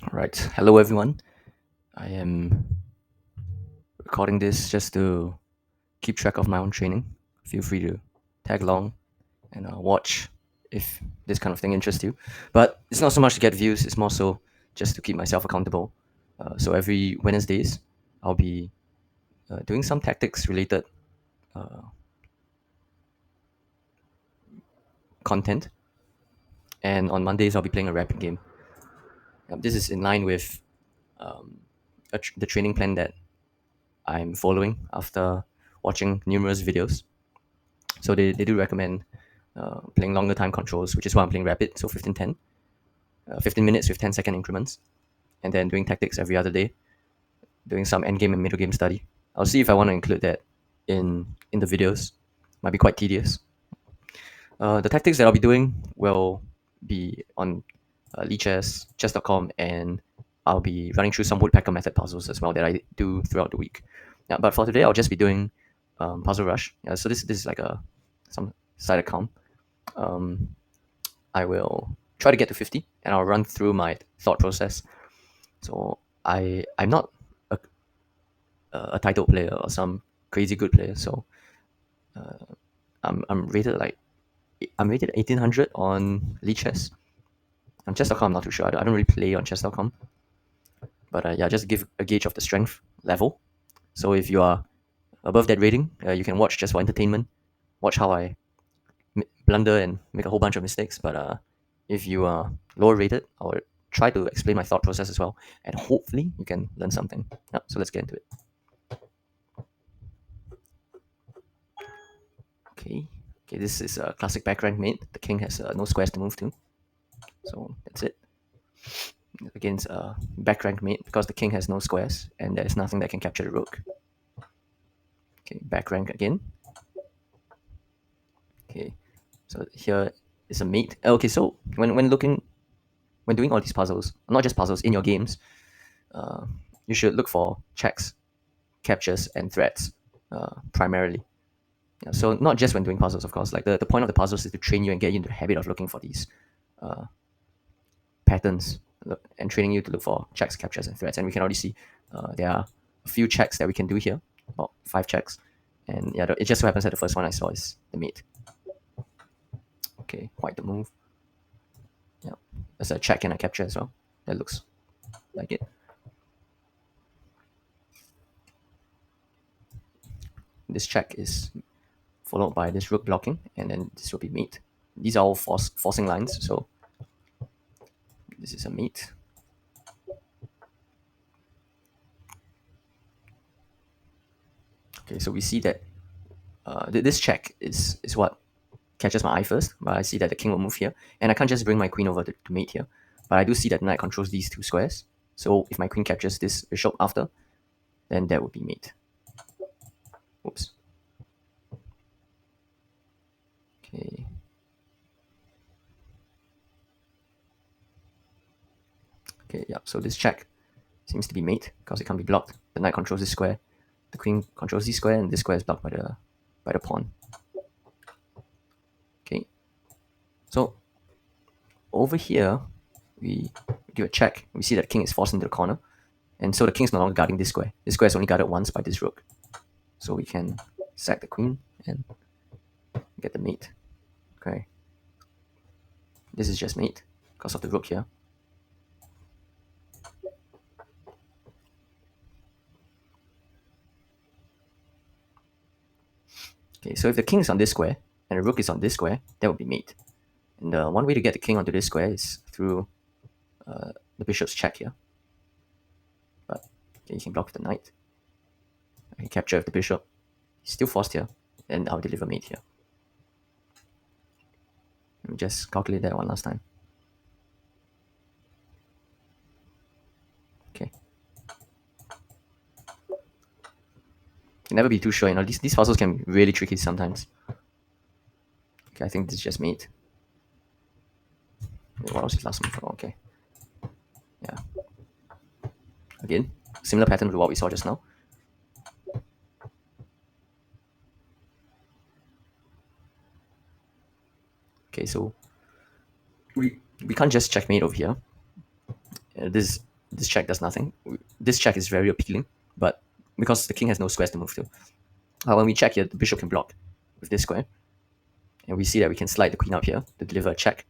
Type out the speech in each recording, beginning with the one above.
Alright, hello everyone. I am recording this just to keep track of my own training. Feel free to tag along and watch if this kind of thing interests you. But it's not so much to get views, it's more so just to keep myself accountable. So every Wednesdays, I'll be doing some tactics related uh, content. And on Mondays, I'll be playing a rapid game. This is in line with um, the training plan that I'm following after watching numerous videos. So they do recommend playing longer time controls, which is why I'm playing rapid, so 15-10, 15 minutes with 10-second increments, and then doing tactics every other day, doing some endgame and middle game study. I'll see if I want to include that in the videos. Might be quite tedious. The tactics that I'll be doing will be on lichess, chess.com, and I'll be running through some woodpecker method puzzles as well that I do throughout the week. Yeah, but for today, I'll just be doing Puzzle Rush. Yeah, so this is like a some side account. Um, I will try to get to 50, and I'll run through my thought process. So I'm not a, a title player or some crazy good player. So I'm rated like I'm rated 1800 on lichess. On chess.com, I'm not too sure. I don't really play on chess.com. But yeah, just give a gauge of the strength level. So if you are above that rating, you can watch just for entertainment. Watch how I blunder and make a whole bunch of mistakes. But if you are lower rated, I'll try to explain my thought process as well. And hopefully you can learn something. Yeah, so let's get into it. Okay. Okay, this is a classic back rank mate. The king has no squares to move to. So that's it. Against a back rank mate because the king has no squares and there's nothing that can capture the rook. Okay, back rank again. Okay, so here is a mate. Okay, so when doing all these puzzles, not just puzzles in your games, uh, you should look for checks, captures, and threats primarily. Yeah, so not just when doing puzzles, of course. Like the point of the puzzles is to train you and get you into the habit of looking for these patterns and training you to look for checks, captures, and threats. And we can already see there are a few checks that we can do here, about 5 checks. And yeah, it just so happens that the first one I saw is the mate. Okay, quite the move. Yeah, there's a check and a capture as well. That looks like it. This check is followed by this rook blocking, and then this will be mate. These are all forcing lines, so this is a mate. Okay, so we see that this check is what catches my eye first, but I see that the king will move here, and I can't just bring my queen over to mate here. But I do see that the knight controls these 2 squares, so if my queen captures this bishop after, then that would be mate. Oops. Okay. Okay, yeah, so this check seems to be mate because it can't be blocked. The knight controls this square, the queen controls this square, and this square is blocked by the pawn. Okay, so over here we do a check. We see that the king is forced into the corner, and so the king is no longer guarding this square. This square is only guarded once by this rook, so we can sack the queen and get the mate. Okay, this is just mate because of the rook here. Okay, so if the king is on this square and the rook is on this square, that would be mate. And one way to get the king onto this square is through the bishop's check here. But okay, you can block the knight. I can capture the bishop. He's still forced here, and I'll deliver mate here. Let me just calculate that one last time. Okay. Can never be too sure, you know, these puzzles can be really tricky sometimes. Okay, I think this is just mate. Wait, what was his last move? Oh, okay. Yeah. Again, similar pattern to what we saw just now. Okay, so we can't just checkmate over here. This this check does nothing. This check is very appealing, but because the king has no squares to move to. When we check here, the bishop can block with this square. And we see that we can slide the queen up here to deliver a check.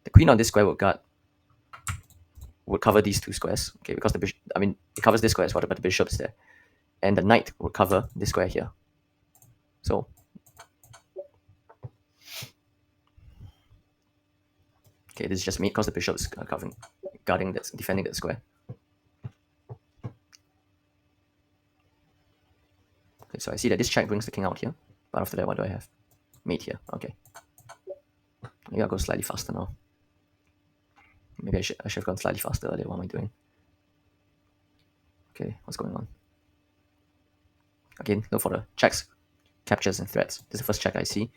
The queen on this square would cover these two squares, okay, because the bishop, I mean, it covers this square as well, but the bishop is there. And the knight will cover this square here. So, okay, this is just mate because the bishop is guarding that, defending that square. Okay, so I see that this check brings the king out here, but after that, what do I have? Mate here, okay. Maybe I'll go slightly faster now. Maybe I should have gone slightly faster earlier. What am I doing? Okay, what's going on? Again, look for the checks, captures, and threats. This is the first check I see.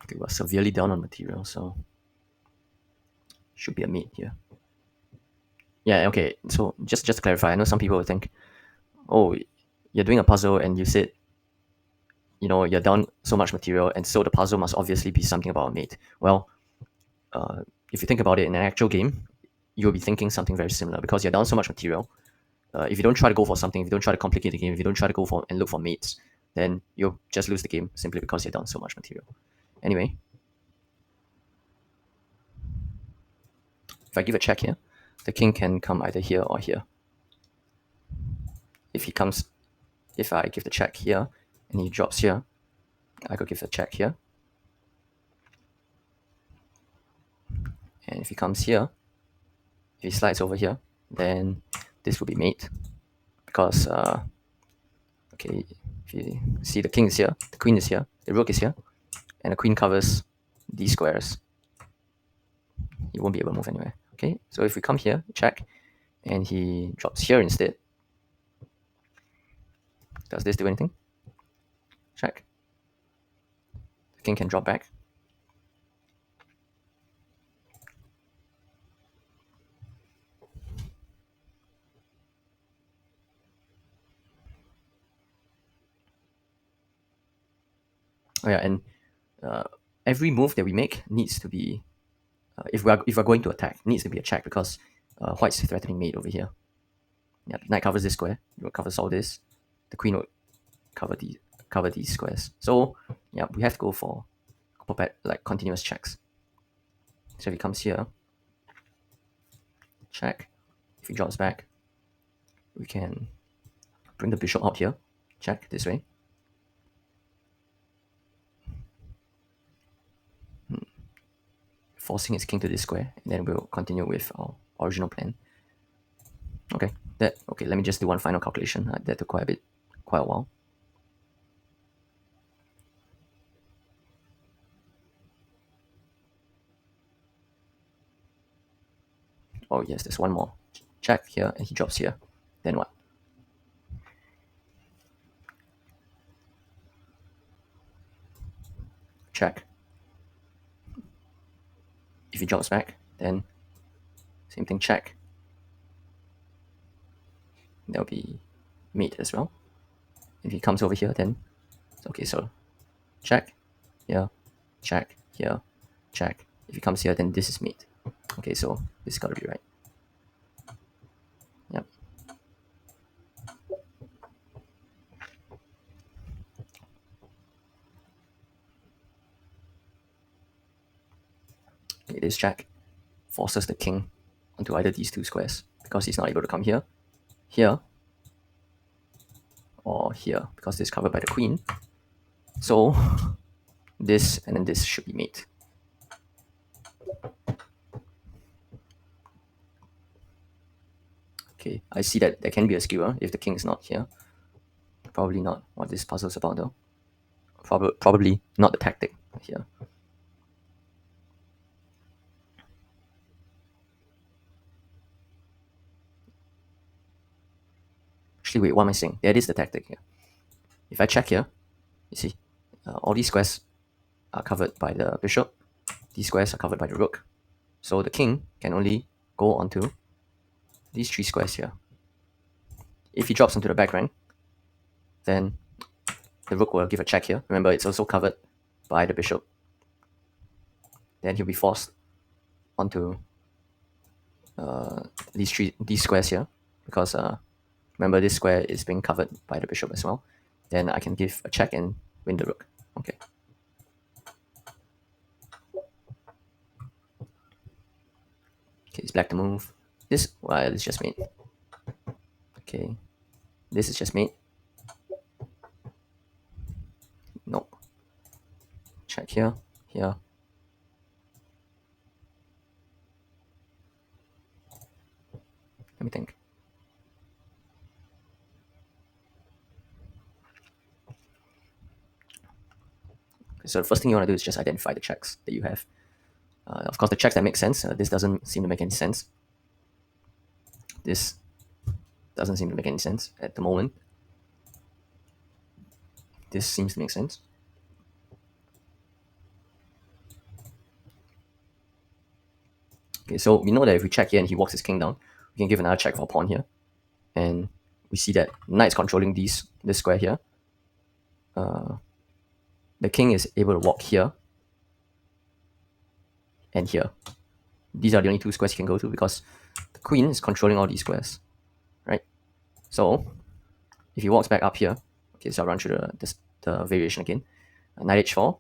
Okay, we're severely down on material, so should be a mate here. Yeah, okay. So just to clarify, I know some people will think, oh, you're doing a puzzle and you said, you're down so much material, and so the puzzle must obviously be something about a mate. Well, if you think about it in an actual game, you'll be thinking something very similar because you're down so much material. If you don't try to go for something, if you don't try to complicate the game, if you don't try to go for and look for mates, then you'll just lose the game simply because you're down so much material. Anyway, if I give a check here, the king can come either here or here. If I give the check here and he drops here, I could give a check here. And if he comes here, if he slides over here, then this will be mate. Because, okay, if you see the king is here, the queen is here, the rook is here, and the queen covers these squares. He won't be able to move anywhere. Okay, so if we come here, check, and he drops here instead, does this do anything? Check. The king can drop back. Oh yeah, and every move that we make needs to be, if we're going to attack, needs to be a check because white's threatening mate over here. Yeah, the knight covers this square. It covers all this. The queen will cover these squares. So yeah, we have to go for like continuous checks. So if he comes here, check. If he drops back, we can bring the bishop out here. Check this way. Forcing his king to this square, and then we'll continue with our original plan. Okay, let me just do one final calculation. That took quite a while. Oh yes, there's one more. Check here, and he drops here. Then what? Check. If he drops back, then same thing, check. There'll be mate as well. If he comes over here, then okay, so check here, check here, check. If he comes here, then this is mate. Okay, so this has got to be right. Yep. Okay, this check forces the king onto either these two squares because he's not able to come here, here, or here because this is covered by the queen. So this and then this should be mate. Okay, I see that there can be a skewer if the king is not here. Probably not what this puzzle is about though. Probably not the tactic here. Actually, wait, what am I saying? That is the tactic here. If I check here, you see, all these squares are covered by the bishop. These squares are covered by the rook. So the king can only go onto these 3 squares here. If he drops onto the back rank, then the rook will give a check here. Remember, it's also covered by the bishop. Then he'll be forced onto these squares here, because remember, this square is being covered by the bishop as well. Then I can give a check and win the rook. Okay. Okay, it's black to move. This, well, it's just mate. Okay, this is just mate. Nope. Check here, here. Let me think. Okay, so the first thing you want to do is just identify the checks that you have. Of course, the checks that make sense. This doesn't seem to make any sense. This doesn't seem to make any sense at the moment. This seems to make sense. Okay, so we know that if we check here and he walks his king down, we can give another check for a pawn here. And we see that knight is controlling this square here. The king is able to walk here and here. These are the only 2 squares he can go to, because the queen is controlling all these squares, right? So if he walks back up here, okay, so I'll run through the variation again. Knight h4,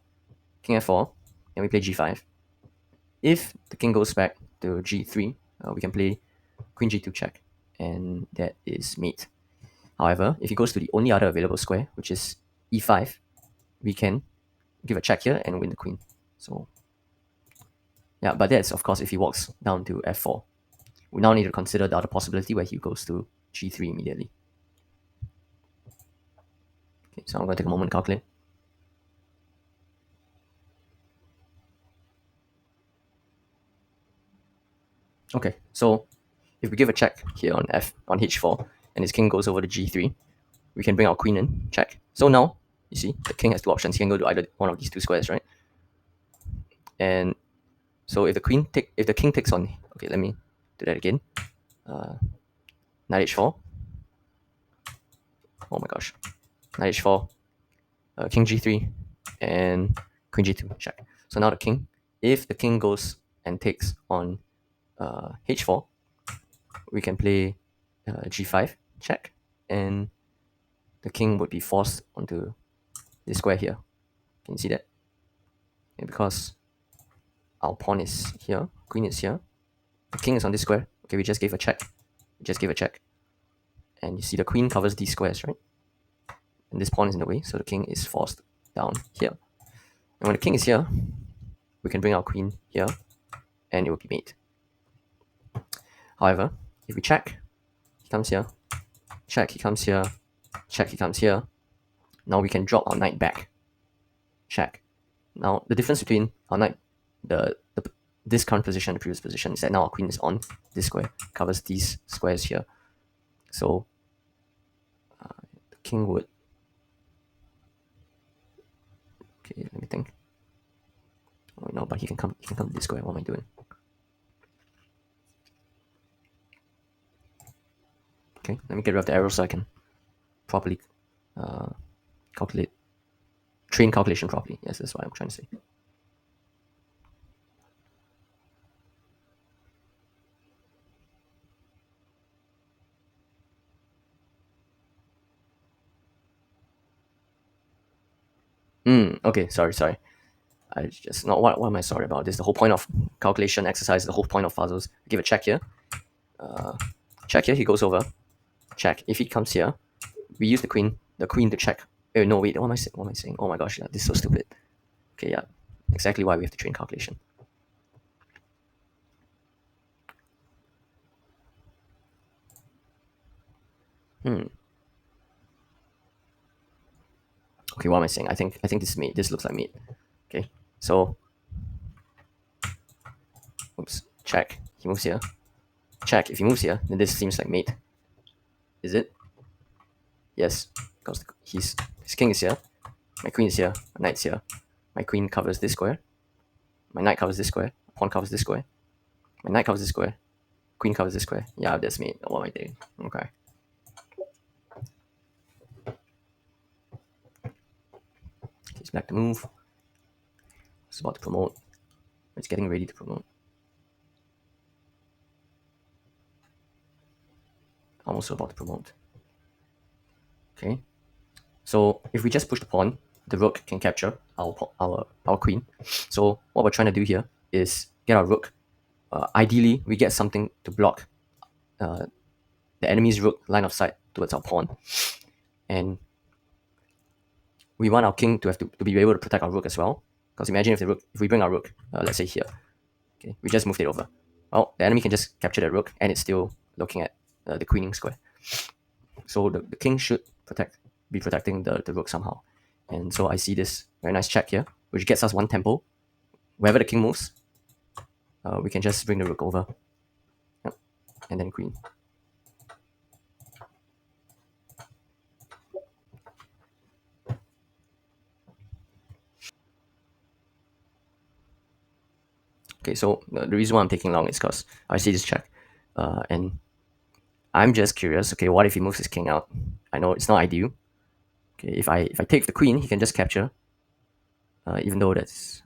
king f4, then we play g5. If the king goes back to g3, we can play queen g2 check, and that is mate. However, if he goes to the only other available square, which is e5, we can give a check here and win the queen. So yeah, but that's of course if he walks down to f4. We now need to consider the other possibility where he goes to g3 immediately. Okay, so I'm going to take a moment to calculate. Okay, so if we give a check here on h4 and his king goes over to g3, we can bring our queen in, check. So now, you see, the king has 2 options. He can go to either one of these 2 squares, right? And so if the king takes on, okay, let me do that again. Knight h4. Oh my gosh. Knight h4, king g3, and queen g2, check. So now if the king goes and takes on h4, we can play g5, check, and the king would be forced onto this square here. Can you see that? And because our pawn is here, queen is here, the king is on this square. Okay, we just gave a check. And you see the queen covers these squares, right? And this pawn is in the way, so the king is forced down here. And when the king is here, we can bring our queen here, and it will be mate. However, if we check, he comes here, check, he comes here, check, he comes here. Now we can drop our knight back. Check. Now the difference between our knight, this current position and the previous position, is that now our queen is on this square, covers these squares here. So the king would. Okay, let me think. Oh no, but he can come to this square. What am I doing? Okay, let me get rid of the arrow so I can properly calculate. Train calculation properly. Yes, that's what I'm trying to say. Okay, sorry. I just not what am I sorry about? This is the whole point of calculation exercise, the whole point of puzzles. Give a check here. Check here, he goes over. Check. If he comes here, we use the queen to check. Oh no, wait, what am I saying? Oh my gosh, yeah, this is so stupid. Okay, yeah. Exactly why we have to train calculation. Okay, what am I saying? I think this is mate. This looks like mate. Okay, so oops, check. He moves here. Check. If he moves here, then this seems like mate. Is it? Yes, because his king is here. My queen is here, my knight's here. My queen covers this square. My knight covers this square. Pawn covers this square. My knight covers this square. Queen covers this square. Yeah, that's mate. What am I doing? Okay. He's back to move. It's about to promote. It's getting ready to promote. Almost about to promote. Okay. So if we just push the pawn, the rook can capture our queen. So what we're trying to do here is get our rook. Ideally, we get something to block the enemy's rook line of sight towards our pawn, and we want our king to be able to protect our rook as well. Because imagine if we bring our rook, let's say here, okay, we just moved it over. Well, the enemy can just capture the rook, and it's still looking at the queening square. So the king should be protecting the rook somehow. And so I see this very nice check here, which gets us one tempo. Wherever the king moves, we can just bring the rook over. Yep. And then queen. Okay, so the reason why I'm taking long is because I see this check. And I'm just curious, okay, what if he moves his king out? I know it's not ideal. Okay, if I take the queen, he can just capture, even though that's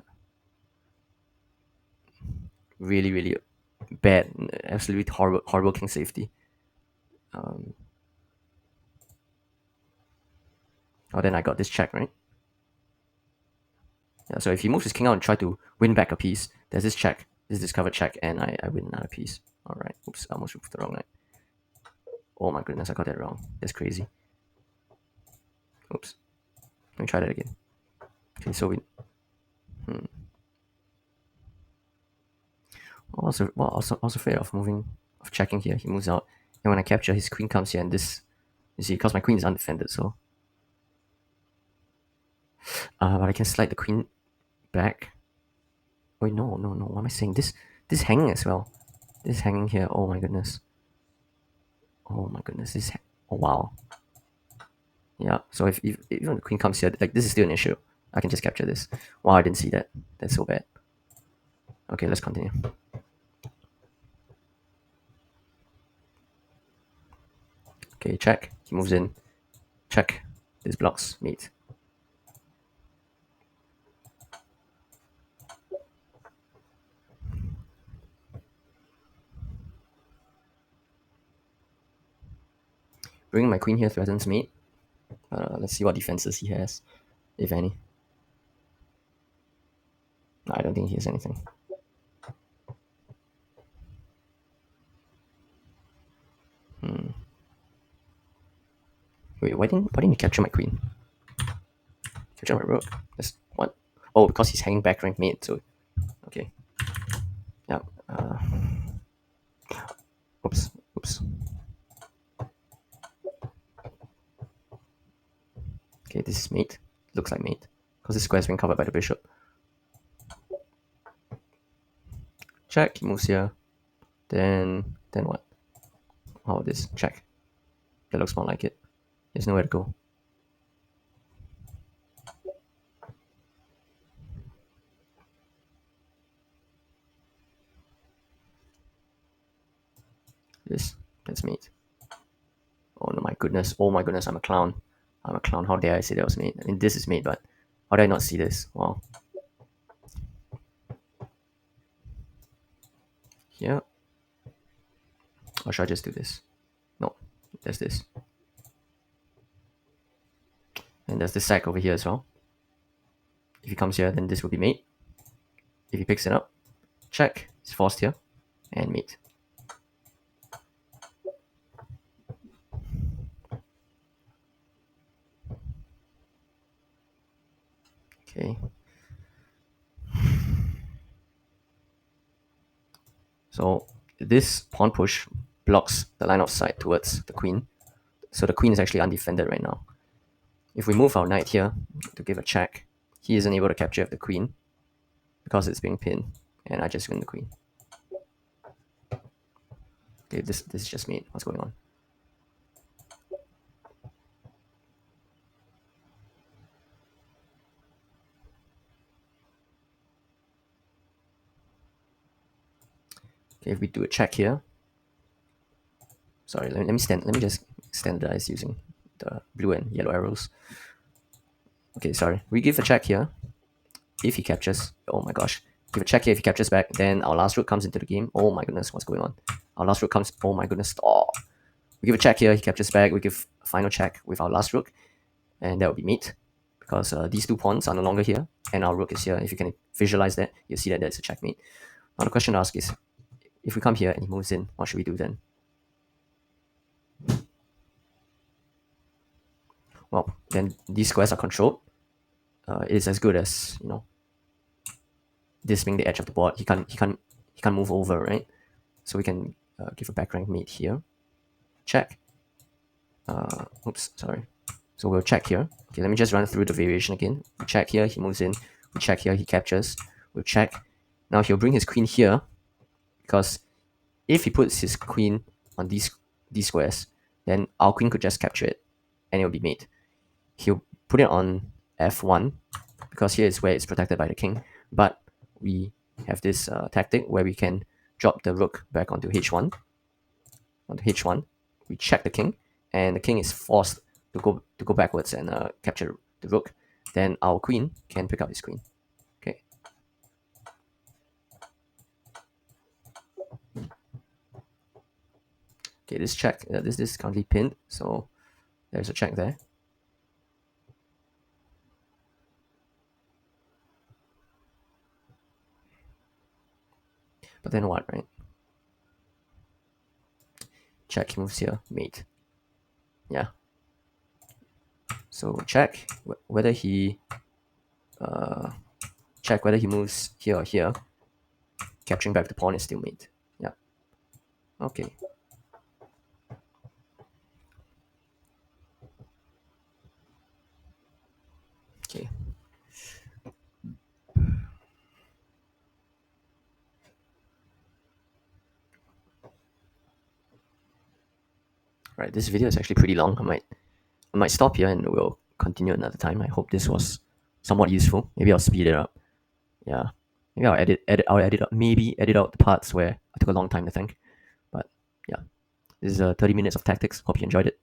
really, really bad, absolutely horrible king safety. Oh, then I got this check, right? Yeah, so if he moves his king out and try to win back a piece, there's this check, this discovered check, and I win another piece. Alright, oops, I almost moved the wrong knight. Oh my goodness, I got that wrong. That's crazy. Oops. Let me try that again. Okay, so we... also afraid of checking here. He moves out, and when I capture, his queen comes here, and this... You see, because my queen is undefended, so... but I can slide the queen back. Wait, no. What am I saying? This hanging as well. This hanging here. Oh my goodness. Oh my goodness. Oh wow. Yeah. So if even the queen comes here, like this is still an issue. I can just capture this. Wow, I didn't see that. That's so bad. Okay, let's continue. Okay, check. He moves in. Check. This blocks mate. Bringing my queen here threatens mate. Let's see what defenses he has, if any. No, I don't think he has anything. Wait, why didn't he capture my queen? Capture my rook. That's what? Oh, because he's hanging back rank mate. So okay. Yeah. Oops. Okay, this is mate. Looks like mate. Because this square has been covered by the bishop. Check, he moves here. Then what? How about this? Check. That looks more like it. There's nowhere to go. That's mate. Oh no, my goodness. Oh my goodness, I'm a clown. I'm a clown. How dare I say that was mate? I mean, this is mate, but how did I not see this? Wow. Here. Or should I just do this? No, there's this. And there's this sack over here as well. If he comes here, then this will be mate. If he picks it up, check. It's forced here. And mate. Okay. So this pawn push blocks the line of sight towards the queen. So the queen is actually undefended right now. If we move our knight here to give a check, he isn't able to capture the queen because it's being pinned, and I just win the queen. Okay, this is just me. What's going on? Okay, if we do a check here, sorry, let me just standardize using the blue and yellow arrows. Okay, sorry. We give a check here. If he captures, oh my gosh. Give a check here if he captures back, then our last rook comes into the game. Oh my goodness, what's going on? Our last rook comes, oh my goodness, oh. We give a check here, he captures back, we give a final check with our last rook, and that will be mate. Because these two pawns are no longer here, and our rook is here. If you can visualize that, you'll see that there's a checkmate. Now the question to ask is, if we come here and he moves in, what should we do then? Well, then these squares are controlled. It is as good as, this being the edge of the board. He can't move over, right? So we can give a back rank mate here. Check. Oops, sorry. So we'll check here. Okay, let me just run through the variation again. We check here, he moves in. We check here, he captures. We'll check. Now he'll bring his queen here, because if he puts his queen on these squares, then our queen could just capture it, and it'll be mate. He'll put it on f1, because here is where it's protected by the king. But we have this tactic where we can drop the rook back onto h1. Onto h1, we check the king, and the king is forced to go backwards and capture the rook. Then our queen can pick up his queen. Okay. Okay, this check. This is currently pinned, so there's a check there. But then what, right? Check, he moves here, mate. Yeah. So check whether he check whether he moves here or here. Capturing back the pawn is still mate. Yeah. Okay. Okay. Right. This video is actually pretty long. I might stop here and we'll continue another time. I hope this was somewhat useful. Maybe I'll speed it up. Yeah. Maybe I'll edit up, maybe edit out the parts where I took a long time to think. But yeah, this is 30 minutes of tactics. Hope you enjoyed it.